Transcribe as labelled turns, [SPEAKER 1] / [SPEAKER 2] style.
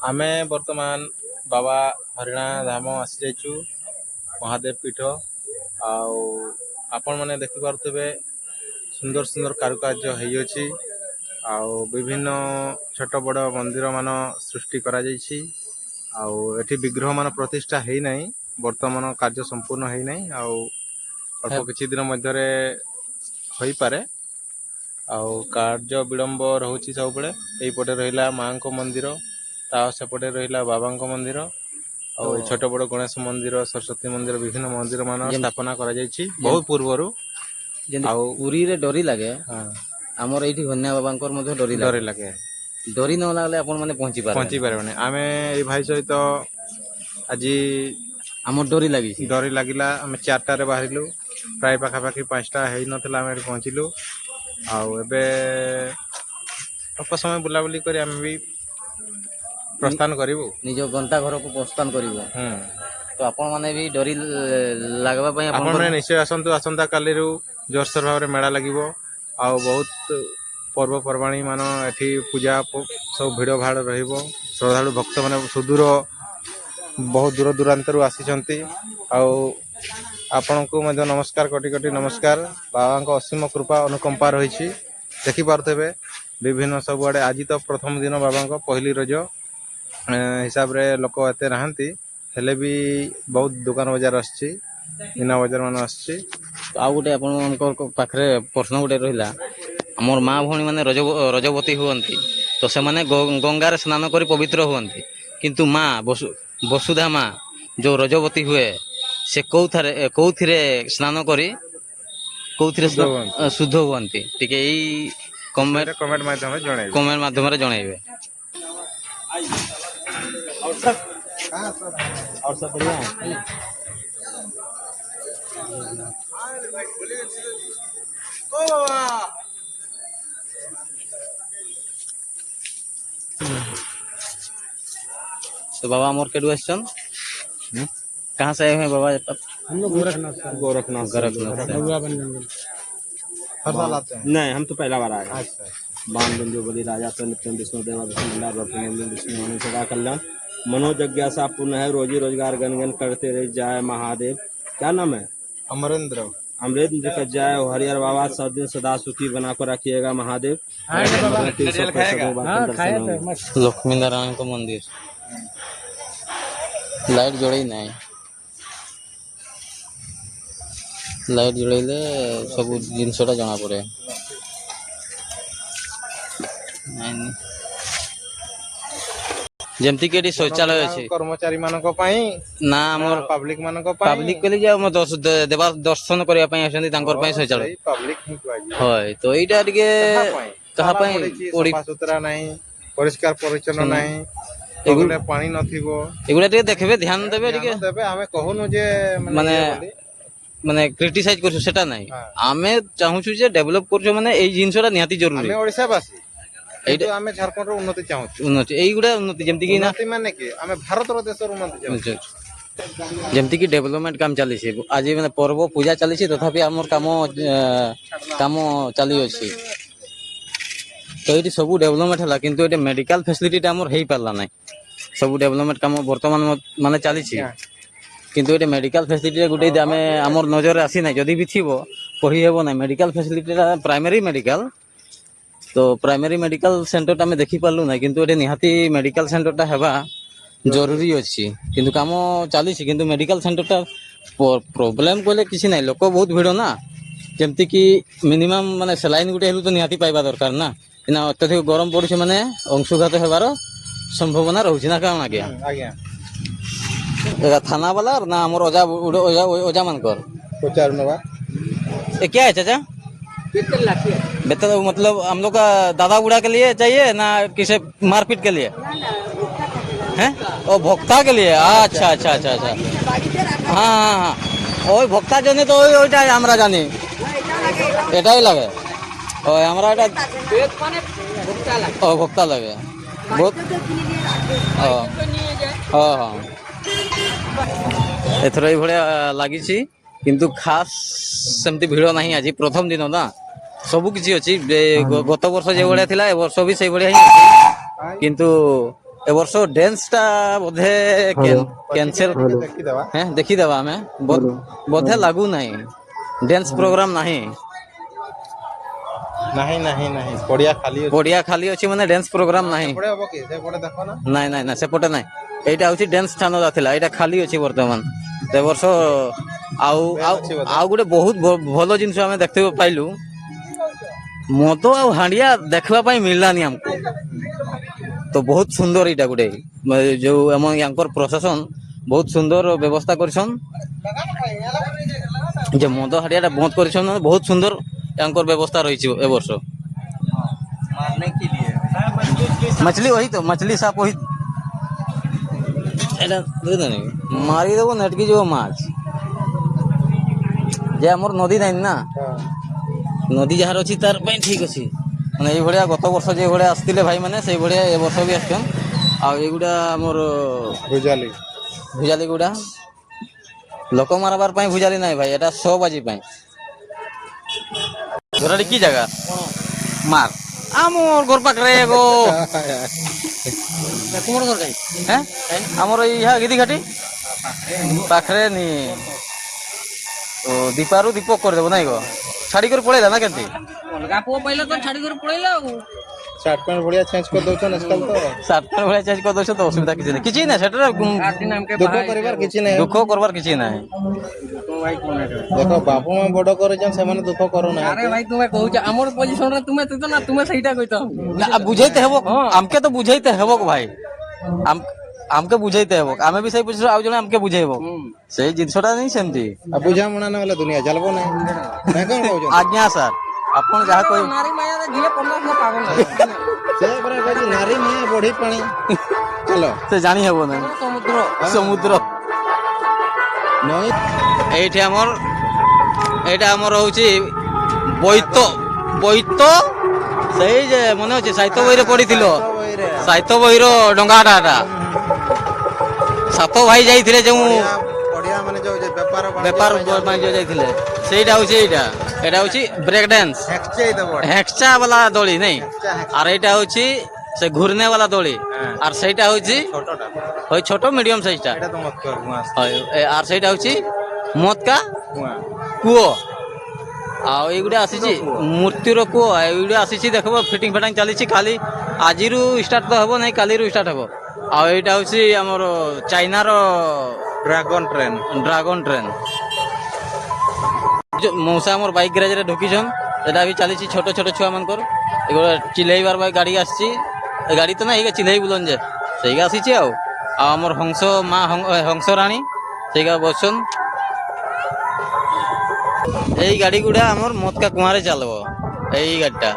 [SPEAKER 1] ଆମେ ବର୍ତ୍ତମାନ ବାବା ହରିଣା ଧାମ ଆସିଯାଇଛୁ ମହାଦେବ ପୀଠ। ଆଉ ଆପଣମାନେ ଦେଖିପାରୁଥିବେ ସୁନ୍ଦର ସୁନ୍ଦର କାରୁକାର୍ଯ୍ୟ ହେଇଅଛି। ଆଉ ବିଭିନ୍ନ ଛୋଟ ବଡ଼ ମନ୍ଦିର ମାନ ସୃଷ୍ଟି କରାଯାଇଛି। ଆଉ ଏଠି ବିଗ୍ରହ ମାନ ପ୍ରତିଷ୍ଠା ହେଇନାହିଁ, ବର୍ତ୍ତମାନ କାର୍ଯ୍ୟ ସମ୍ପୂର୍ଣ୍ଣ ହେଇନାହିଁ। ଆଉ ଅଳ୍ପ କିଛି ଦିନ ମଧ୍ୟରେ ହୋଇପାରେ। ଆଉ କାର୍ଯ୍ୟ ବିଳମ୍ବ ରହୁଛି ସବୁବେଳେ। ଏଇପଟେ ରହିଲା ମାଙ୍କ ମନ୍ଦିର, ତା ସେପଟେ ରହିଲା ବାବାଙ୍କ ମନ୍ଦିର, ଆଉ
[SPEAKER 2] ତ
[SPEAKER 1] ଛୋଟ ବଡ଼ ଗଣେଶ ମନ୍ଦିର, ସରସ୍ଵତୀ ମନ୍ଦିର, ବିଭିନ୍ନ ମନ୍ଦିର ମାନ
[SPEAKER 2] ଯେମ-
[SPEAKER 1] ସ୍ଥାପନା କରାଯାଇଛି ବହୁତ ପୂର୍ବରୁ।
[SPEAKER 2] ଯେମିତି
[SPEAKER 1] ଆଉ
[SPEAKER 2] ପୁରୀରେ ଡୋରି ଲାଗେ,
[SPEAKER 1] ହଁ,
[SPEAKER 2] ଆମର ଏଇଠି ହନ୍ୟା ବାବାଙ୍କର ମଧ୍ୟ ଡୋରି ଲାଗେ। ଡୋରି ନ ଲାଗଲେ ଆପଣ ମାନେ
[SPEAKER 1] ପହଞ୍ଚି ପାରିବନି। ଆମେ ଏଇ ଭାଇ ସହିତ ଆଜି
[SPEAKER 2] ଆମର ଡୋରି ଲାଗିଛି।
[SPEAKER 1] ଡୋରି ଲାଗିଲା। ଆମେ 4ଟାରେ ବାହାରିଲୁ, ପ୍ରାୟ ପାଖାପାଖି 5ଟା ହେଇନଥିଲା ଆମେ ଏଠି ପହଞ୍ଚିଲୁ। ଆଉ ଏବେ ଅଳ୍ପ ସମୟ ବୁଲାବୁଲି କରି ଆମେ ବି ପ୍ରସ୍ଥାନ କରିବୁ।
[SPEAKER 2] ନିଜ ଗନ୍ତା ଘରକୁ ପ୍ରସ୍ଥାନ କରିବ।
[SPEAKER 1] ହୁଁ,
[SPEAKER 2] ତ ଆପଣ ମାନେ ବି ଡୋରି ଲାଗବା ପାଇଁ ଆପଣଙ୍କର
[SPEAKER 1] ଆପଣମାନେ ନିଶ୍ଚୟ ଆସନ୍ତୁ। ଆସନ୍ତା କାଲିରୁ ଜୋରସୋର ଭାବରେ ମେଳା ଲାଗିବ। ଆଉ ବହୁତ ପର୍ବପର୍ବାଣୀ ମାନ ଏଠି ପୂଜା ସବୁ ଭିଡ଼ ଭାଡ଼ ରହିବ। ଶ୍ରଦ୍ଧାଳୁ ଭକ୍ତମାନେ ସୁଦୂର ବହୁତ ଦୂର ଦୂରାନ୍ତରୁ ଆସିଛନ୍ତି। ଆଉ ଆପଣଙ୍କୁ ମଧ୍ୟ ନମସ୍କାର, କୋଟି କୋଟି ନମସ୍କାର। ବାବାଙ୍କ ଅସୀମ କୃପା ଅନୁକମ୍ପା ରହିଛି। ଦେଖିପାରୁଥିବେ ବିଭିନ୍ନ ସବୁଆଡ଼େ। ଆଜି ତ ପ୍ରଥମ ଦିନ ବାବାଙ୍କ ପହିଲି ରଜ ହିସାବରେ ଲୋକ ଏତେ ନାହାନ୍ତି, ହେଲେ ବି ବହୁତ ଦୋକାନ ବଜାର ଆସିଛି, ମୀନା ବଜାର ମାନ ଆସିଛି।
[SPEAKER 2] ଆଉ ଗୋଟେ ଆପଣଙ୍କ ପାଖରେ ପ୍ରଶ୍ନ ଗୋଟେ ରହିଲା। ଆମର ମା ଭଉଣୀ ମାନେ ରଜବତୀ ହୁଅନ୍ତି, ତ ସେମାନେ ଗଙ୍ଗାରେ ସ୍ନାନ କରି ପବିତ୍ର ହୁଅନ୍ତି। କିନ୍ତୁ ମା ବସୁଧା ମା ଯୋଉ ରଜବତୀ ହୁଏ, ସେ କୋଉଥିରେ ସ୍ନାନ କରି କୋଉଥିରେ
[SPEAKER 1] ଶୁଦ୍ଧ ହୁଅନ୍ତି।
[SPEAKER 2] ଶୁଦ୍ଧ ହୁଅନ୍ତି? ଟିକେ ଏଇ
[SPEAKER 1] ବିଷୟରେ କମେଣ୍ଟ ମାଧ୍ୟମରେ ଜଣାଇବେ।
[SPEAKER 2] କମେଣ୍ଟ ମାଧ୍ୟମରେ ଜଣାଇବେ। तो बाबा मोर केडू आसन कहाँ से आए हैं बाबा?
[SPEAKER 3] हम लोग गोरखनाथ से
[SPEAKER 1] हर साल आते हैं?
[SPEAKER 3] नहीं, हम तो पहला बार आए हैं।
[SPEAKER 1] अच्छा।
[SPEAKER 3] बाण बिंदु बलि राजा नित्यम विष्णु देवा विष्णु सदा कल्याण मनोजिज्ञासा पूर्ण है, रोजी रोजगार गनगन करते रह जाए महादेव। क्या नाम है?
[SPEAKER 1] अमरेंद्र।
[SPEAKER 3] अमृत का जय हो। हरिहर बाबा सब दिन सदा सुखी बना कर रखिएगा महादेव।
[SPEAKER 2] लक्ष्मी नारायण को मंदिर लाइट जोड़े नहीं, लाइट जोड़े सब जिनसटा जना पड़े। ଯେମିତି କି ଏଠି ଶୌଚାଳୟ ଅଛି
[SPEAKER 1] କର୍ମଚାରୀ ମାନଙ୍କ ପାଇଁ
[SPEAKER 2] ନା ଆମର
[SPEAKER 1] ପବ୍ଲିକ ମାନଙ୍କ ପାଇଁ?
[SPEAKER 2] ପାବ୍ଲିକ କହିଲେ ଯେ ଆମ ଦେବା ଦର୍ଶନ କରିବା ପାଇଁ ଆସନ୍ତି, ତାଙ୍କର ପାଇଁ ଶୌଚାଳୟ।
[SPEAKER 1] ସେଇ ପବ୍ଲିକ ହିଁ କୁହାଯିବ।
[SPEAKER 2] হয় ତ ଏଇଟା ଟିକେ କାହା ପାଇଁ
[SPEAKER 1] ସଫା ସୁତରା ନାହିଁ, ପରିଷ୍କାର ପରିଚ୍ଛନ୍ନ ନାହିଁ,
[SPEAKER 2] ଏଗୁଡା
[SPEAKER 1] ପାଣି ନଥିବ।
[SPEAKER 2] ଟିକେ ଦେଖିବେ, ଧ୍ୟାନ ଦେବେ ଟିକେ।
[SPEAKER 1] ଦେବେ। ଆମେ କହୁନୁ ଯେ
[SPEAKER 2] ମାନେ
[SPEAKER 1] ଇଏ ବୋଲି
[SPEAKER 2] ମାନେ କ୍ରିଟିସାଇଜ କରୁଛୁ ସେଟା ନାହିଁ। ଆମେ ଚାହୁଁଛୁ ଯେ ଡେଭଲପ କରୁଛୁ, ମାନେ ଏଇ ଜିନିଷଟା ନିହାତି ଜରୁରୀ।
[SPEAKER 1] ଆମେ ଓଡ଼ିଶାବାସୀ,
[SPEAKER 2] ଏଇଟା
[SPEAKER 1] ଆମେ ଝାରଖଣ୍ଡର ଉନ୍ନତି ଚାହୁଁଛୁ।
[SPEAKER 2] ଉନ୍ନତି ଏଇଗୁଡ଼ା ଉନ୍ନତି ଯେମିତି କି ନା
[SPEAKER 1] ମାନେ କି ଆମେ ଭାରତର ଦେଶର ଉନ୍ନତି ଚାହୁଁଛୁ।
[SPEAKER 2] ଯେମିତି କି ଡେଭଲପମେଣ୍ଟ କାମ ଚାଲିଛି। ଆଜି ମାନେ ପର୍ବ ପୂଜା ଚାଲିଛି, ତଥାପି ଆମର କାମ ଚାଲିଅଛି। ତ ଏଇଠି ସବୁ ଡେଭଲପମେଣ୍ଟ ହେଲା, କିନ୍ତୁ ଏଠି ମେଡିକାଲ ଫ୍ୟାସିଲିଟିଟା ଆମର ହେଇପାରିଲା ନାହିଁ। ସବୁ ଡେଭଲପମେଣ୍ଟ କାମ ବର୍ତ୍ତମାନ ମାନେ ଚାଲିଛି, କିନ୍ତୁ ଏଠି ମେଡିକାଲ ଫ୍ୟାସିଲିଟିରେ ଗୋଟେ ଆମର ନଜରରେ ଆସିନାହିଁ। ଯଦି ବି ଥିବ କହିହେବ ନାହିଁ। ମେଡିକାଲ ଫ୍ୟାସିଲିଟିଟା ପ୍ରାଇମେରୀ ମେଡିକାଲ, ତ ପ୍ରାଇମେରୀ ମେଡିକାଲ ସେଣ୍ଟରଟା ଆମେ ଦେଖିପାରିଲୁ ନାହିଁ, କିନ୍ତୁ ଏଠି ନିହାତି ମେଡିକାଲ ସେଣ୍ଟରଟା ହେବା ଜରୁରୀ ଅଛି। କିନ୍ତୁ କାମ ଚାଲିଛି, କିନ୍ତୁ ମେଡିକାଲ ସେଣ୍ଟରଟା ପ୍ରୋବ୍ଲେମ କହିଲେ କିଛି ନାହିଁ। ଲୋକ ବହୁତ ଭିଡ଼ ନା, ଯେମିତିକି ମିନିମମ୍ ମାନେ ସେଲାଇନ୍ ଗୋଟେ ହେଲେ ତ ନିହାତି ପାଇବା ଦରକାର ନା। ଏଇନା ଅତ୍ୟଧିକ ଗରମ ପଡୁଛି, ମାନେ ଅଂଶୁଘାତ ହେବାର ସମ୍ଭାବନା ରହୁଛି ନା କଣ ଆଜ୍ଞା?
[SPEAKER 1] ଆଜ୍ଞା।
[SPEAKER 2] एका थाना वाला ना हमर ओजा मानकर
[SPEAKER 1] पचार नवा
[SPEAKER 2] ये क्या है चाचा? बेहतर मतलब हम लोग का दादा बुढ़ा के लिए चाहिए ना, किसी मारपीट के लिए हैं? ओ भोक्ता के लिए। अच्छा अच्छा अच्छा अच्छा, हाँ हाँ हाँ, ওই ভোক্তা জানি তো ওইটাই আমরা জানি, এটাই লাগে। ওই আমরা এটা ও ভোক্তা লাগে বহুত। ହଁ ହଁ, ଏଥର ଏଇଭଳିଆ ଲାଗିଛି, କିନ୍ତୁ ଖାସ୍ ସେମିତି ଭିଡ଼ ନାହିଁ। ଆଜି ପ୍ରଥମ ଦିନ ନା, ସବୁ କିଛି ଅଛି। ଗତ ବର୍ଷ ଯେଭଳିଆ ଥିଲା, ଏ ବର୍ଷ ବି ସେଇଭଳିଆ ହିଁ ଅଛି, କିନ୍ତୁ এ বর্ষ ড্যান্সটা বোধে ক্যান্সেল
[SPEAKER 1] ଦେଖିଦେବା
[SPEAKER 2] হ্যাঁ ଦେଖିଦେବା ଆମେ ବୋଧେ লাগু নাই ଡ୍ୟାନ୍ସ ପ୍ରୋଗ୍ରାମ ନାହିଁ
[SPEAKER 1] ନାହିଁ ନାହିଁ ନାହିଁ ପଡ଼ିଆ ଖାଲି ଅଛି
[SPEAKER 2] ପଡ଼ିଆ ଖାଲି ଅଛି ମାନେ ଡ୍ୟାନ୍ସ ପ୍ରୋଗ୍ରାମ ନାହିଁ
[SPEAKER 1] ଏପଟେ ହବ କି ସେପଟେ ଦେଖ ନା
[SPEAKER 2] ନାଇଁ ନାଇଁ ନାଇଁ ସେପଟେ ନାଇଁ ଏଇଟା ହଉଛି ଡ୍ୟାନ୍ସ ସ୍ଥାନ ଥିଲା ଏଇଟା ଖାଲି ଅଛି ବର୍ତ୍ତମାନ ଏ ବର୍ଷ ଆଉ ଆଉ ଆଉ ଗୋଟେ ବହୁତ ଭଲ ଜିନିଷ ଆମେ ଦେଖିବାକୁ ପାଇଲୁ ମଦ ଆଉ ହାଣ୍ଡିଆ ଦେଖିବା ପାଇଁ ମିଳିଲାନି ଆମକୁ ତ ବହୁତ ସୁନ୍ଦର ଏଇଟା ଗୋଟେ ଯୋଉ ଆମ ୟାଙ୍କର ପ୍ରଶାସନ ବହୁତ ସୁନ୍ଦର ବ୍ୟବସ୍ଥା କରିଛନ୍ ଯେ ମଦ ହାଣ୍ଡିଆଟା ବନ୍ଦ କରିଛନ୍ ବହୁତ ସୁନ୍ଦର ୟାଙ୍କର ବ୍ୟବସ୍ଥା ରହିଛି ଏ ବର୍ଷ
[SPEAKER 1] मारने के लिए
[SPEAKER 2] मछली वही तो मछली साफ वही এটা বুঝলেন মারি দেবো নেটকি যাব মাছ যে আমার নদী নাই না নদী যাହାର ଅଛି ତାର ପାଇଁ ଠିକ ଅଛି ମାନେ ଏଇଭଳିଆ ଗତ ବର୍ଷ ଯେଭଳିଆ ଆସିଥିଲେ ଭାଇମାନେ ସେଇଭଳିଆ ଏ ବର୍ଷ ବି ଆସିଛନ୍ ଆଉ ଏଇଗୁଡ଼ା ଆମର
[SPEAKER 1] ଭୁଜାଲି
[SPEAKER 2] ଭୁଜାଲି ଗୁଡ଼ା ଲୋକ ମାରବାର ପାଇଁ ଭୁଜାଲି ନାହିଁ ଭାଇ ଏଟା ଶୋ ବାଜି ପାଇଁ ଘରଟି କି ଜାଗା ମାର ଆମର ଘର ପାଖରେ ଗো ତୁମର ଘର କାଇଁ হ্যাঁ ଆମର ଏଇ ইহা গিদি ঘাটি ପାଖରେ ନି ଓ ଦୀପାରୁ ଦୀପକ କରିଦେବ ନାଇଁ ଗো ଛାଡ଼ି କରି ପଳେଇଲା ନା କେମିତି
[SPEAKER 4] ଅଲଗା ପୁଅ ପାଇଲା ତ ଛାଡି କରି ପଳେଇଲା ଆଉ
[SPEAKER 1] ସାର୍ଟ ପ୍ୟାଣ୍ଟ ଭଳିଆ ଚେଞ୍ଜ କରିଦଉଛନ୍ ଆଜକାଲ ତ
[SPEAKER 2] ସାର୍ଟ ପ୍ୟାଣ୍ଟ ଭଳିଆ ଚେଞ୍ଜ କରିଦେଉଛ ତ ଅସୁବିଧା କିଛି ନାହିଁ କିଛି ନାହିଁ ସେଟାରେ
[SPEAKER 1] ଦୁଃଖ କରିବାର କିଛି ନାହିଁ
[SPEAKER 2] ଦୁଃଖ କରବାର କିଛି ନାହିଁ
[SPEAKER 1] ଦେଖ ବାପା ମା ବଡ କରିଛନ୍ ସେମାନେ ଦୁଃଖ
[SPEAKER 4] ଆରେ
[SPEAKER 1] କରୁନାହାନ୍ତି
[SPEAKER 4] ଭାଇ ତୁମେ କହୁଛ ଆମର ପୋଜିସନରେ ତୁମେ ଥିତ ନା ତୁମେ ସେଇଟା କହିତ
[SPEAKER 2] ନା, ବୁଝାଇତେ ହେବ ଆମକେ ତ ବୁଝାଇତେ ହେବ ଭାଇ ଆମକେ ବୁଝାଇତେ ହେବ ଆମେ ବି ସେଇ ପୋଜିସନ ଆଉ ଜଣେ ଆମକେ ବୁଝେଇବ ସେଇ ଜିନିଷଟା ହିଁ ସେମିତି
[SPEAKER 1] ଆଉ ବୁଝାମଣା ନହେଲେ ଦୁନିଆ ଚାଲବ ନାହିଁ ନା କଣ କହୁଛନ୍ତି
[SPEAKER 2] ଆଜ୍ଞା ସାର୍ ଆପଣ ଯାହା କହିବେ
[SPEAKER 4] ନାରୀ ମାୟାରେ ଯିଏ ପଡିଲା ସେ ପାଗଳ
[SPEAKER 1] ସେ ପରା କହୁଛି ନାରୀ ମାୟା ବଢି ପାଣି ଚାଲ
[SPEAKER 2] ସେ ଜାଣି ହେବ ନାହିଁ
[SPEAKER 4] ସମୁଦ୍ର
[SPEAKER 2] ସମୁଦ୍ର
[SPEAKER 1] ନଈ
[SPEAKER 2] এইটি আমার এইটা আমার হচ্ছে বৈত বৈত সেই যে মনে হচ্ছে সাহিত্য বইরে পড়িছিল সাহিত্য বইর ডঙ্গাটা এটা সাত ভাই যাইଥିଲେ যে
[SPEAKER 1] ପଡିଆ ମାନେ ଯୋଉ ବେପାର
[SPEAKER 2] ବେପାର ବାଣିଜ୍ୟ ଯାଇଥିଲେ ସେଇଟା ହଉଛି ଏଇଟା এটা হচ্ছে ব্রেক ড্যান্স
[SPEAKER 1] ହେକ୍ଚେଇ ଦବ
[SPEAKER 2] হেঁকচা বালা দড়ি নেই আর এইটা হচ্ছে সে ঘুরনে বালা দড়ি আর সেইটা হচ্ছে
[SPEAKER 1] ଛୋଟଟା
[SPEAKER 2] ওই ছোট মিডিয়াম সাইজটা
[SPEAKER 1] ଏଇଟା ତ ମତ କର ଗୁଆଁ
[SPEAKER 2] আর সেইটা হচ্ছে মদকা
[SPEAKER 1] ଗୁଆଁ
[SPEAKER 2] କୂଅ ଆଉ ଏଇଗୁଡ଼ା ଆସିଛି ମୂର୍ତ୍ତିର କୂଅ ଏଇଗୁଡ଼ା ଆସିଛି ଦେଖିବ ଫିଟିଙ୍ଗ ଫିଟିଙ୍ଗ ଚାଲିଛି ଖାଲି ଆଜିରୁ ଷ୍ଟାର୍ଟ ତ ହେବ ନାହିଁ କାଲିରୁ ଷ୍ଟାର୍ଟ ହେବ ଆଉ ଏଇଟା ହେଉଛି ଆମର ଚାଇନାର
[SPEAKER 1] ଡ୍ରାଗନ ଟ୍ରେନ୍
[SPEAKER 2] ଡ୍ରାଗନ ଟ୍ରେନ୍ ମଉସା ଆମର ବାଇକ୍ ଗ୍ୟାରେଜରେ ଢୁକିଛନ୍ ଏଇଟା ବି ଚାଲିଛି ଛୋଟ ଛୋଟ ଛୁଆମାନଙ୍କର ଏଗୁଡ଼ା ଚିଲେଇବାର ପାଇଁ ଗାଡ଼ି ଆସିଛି ଏ ଗାଡ଼ି ତ ନାହିଁ ଚିଲେଇ ବୁଲନ୍ ଯେ ସେଇଗା ଆସିଛି ଆଉ ଆମର ହଂସ ମା ହଂସ ରାଣୀ ସେଇଗା ବସଛନ୍ এই গাড়ি গুড়া আমার মতকা কুয়ারে চালব এই গাড়িটা